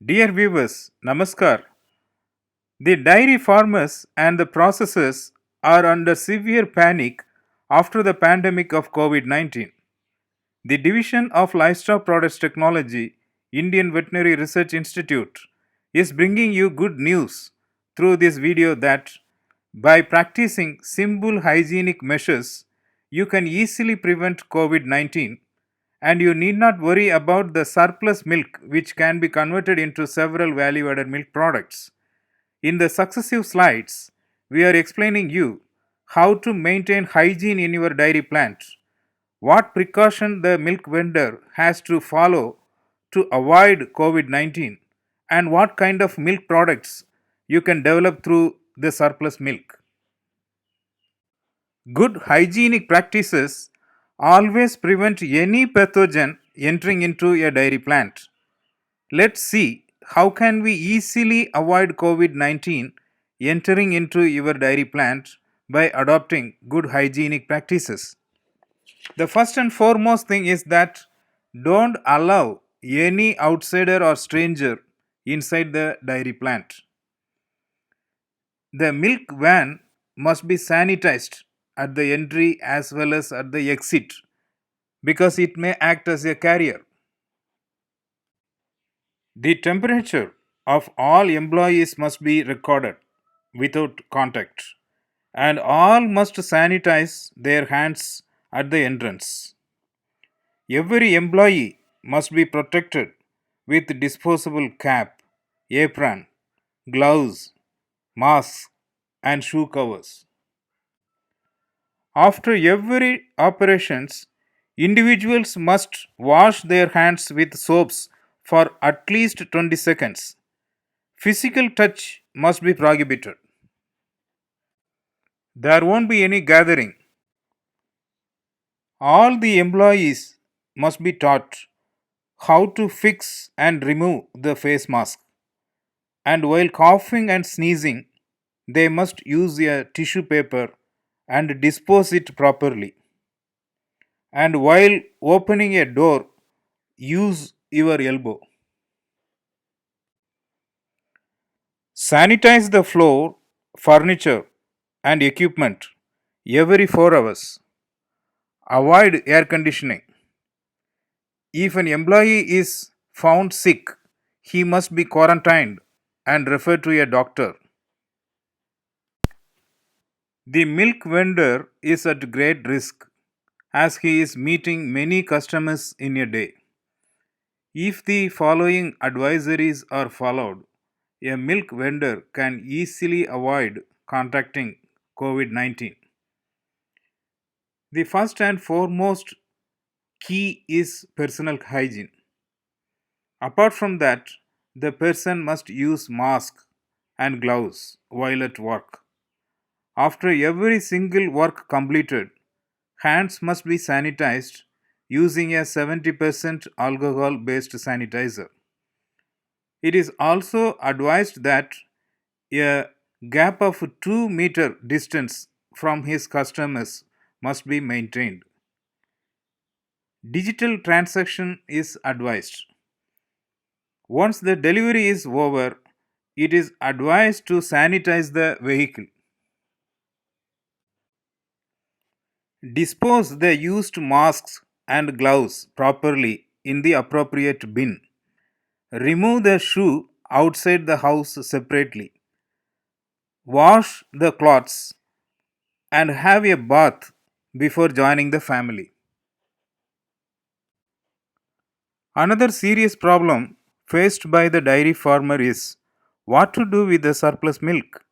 Dear viewers, Namaskar. The dairy farmers and the processors are under severe panic after the pandemic of COVID 19. The Division of Livestock Products Technology, Indian Veterinary Research Institute, is bringing you good news through this video that by practicing simple hygienic measures, you can easily prevent COVID 19 and you need not worry about the surplus milk which can be converted into several value added milk products. In the successive slides, we are explaining you how to maintain hygiene in your dairy plant, what precaution the milk vendor has to follow to avoid COVID 19, and what kind of milk products you can develop through the surplus milk. Good hygienic practices always prevent any pathogen entering into a dairy plant. Let's see how can we easily avoid COVID-19 entering into your dairy plant by adopting good hygienic practices. The first and foremost thing is that don't allow any outsider or stranger inside the dairy plant. The milk van must be sanitized at the entry as well as at the exit because it may act as a carrier. The temperature of all employees must be recorded without contact, and all must sanitize their hands at the entrance. Every employee must be protected with disposable cap, apron, gloves, mask, and shoe covers. After every operations, individuals must wash their hands with soaps for at least 20 seconds. Physical touch must be prohibited. There won't be any gathering. All the employees must be taught how to fix and remove the face mask. And while coughing and sneezing, they must use a tissue paper and dispose it properly. And while opening a door, use your elbow. Sanitize the floor, furniture, and equipment every 4 hours. Avoid air conditioning. If an employee is found sick, he must be quarantined and referred to a doctor. The milk vendor is at great risk as he is meeting many customers in a day. If the following advisories are followed, a milk vendor can easily avoid contracting COVID 19. The first and foremost key is personal hygiene. Apart from that, the person must use mask and gloves while at work. After every single work completed, hands must be sanitized using a 70% alcohol based sanitizer. It is also advised that a gap of 2-meter distance from his customers must be maintained. Digital transaction is advised. Once the delivery is over, it is advised to sanitize the vehicle. Dispose the used masks and gloves properly in the appropriate bin. Remove the shoe outside the house separately. Wash the clothes and have a bath before joining the family. Another serious problem faced by the dairy farmer is what to do with the surplus milk.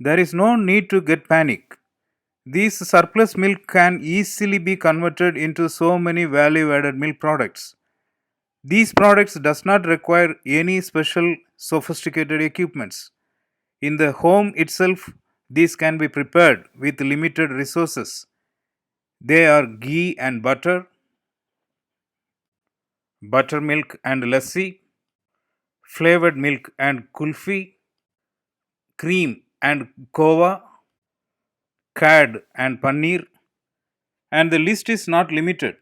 There is no need to get panic. This surplus milk can easily be converted into so many value added milk products. These products does not require any special sophisticated equipments. In the home itself, these can be prepared with limited resources. They are ghee and butter, buttermilk and lassi, flavored milk and kulfi, cream and kova, curd and paneer, and the list is not limited.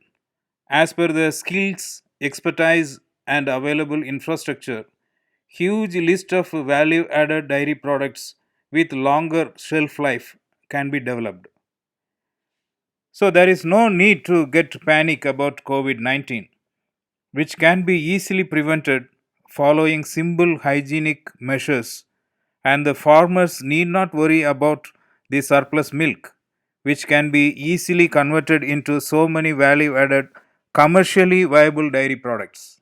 As per the skills, expertise, and available infrastructure, huge list of value added dairy products with longer shelf life can be developed. So there is no need to get panic about COVID-19, which can be easily prevented following simple hygienic measures, and the farmers need not worry about the surplus milk, which can be easily converted into so many value added commercially viable dairy products.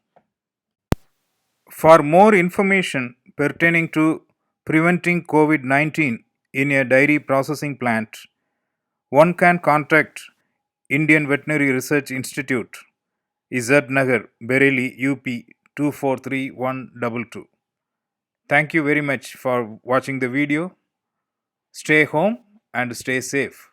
For more information pertaining to preventing COVID 19 in a dairy processing plant, one can contact Indian Veterinary Research Institute, Izzat Nagar, Bareilly, UP 243122. Thank you very much for watching the video. Stay home and stay safe.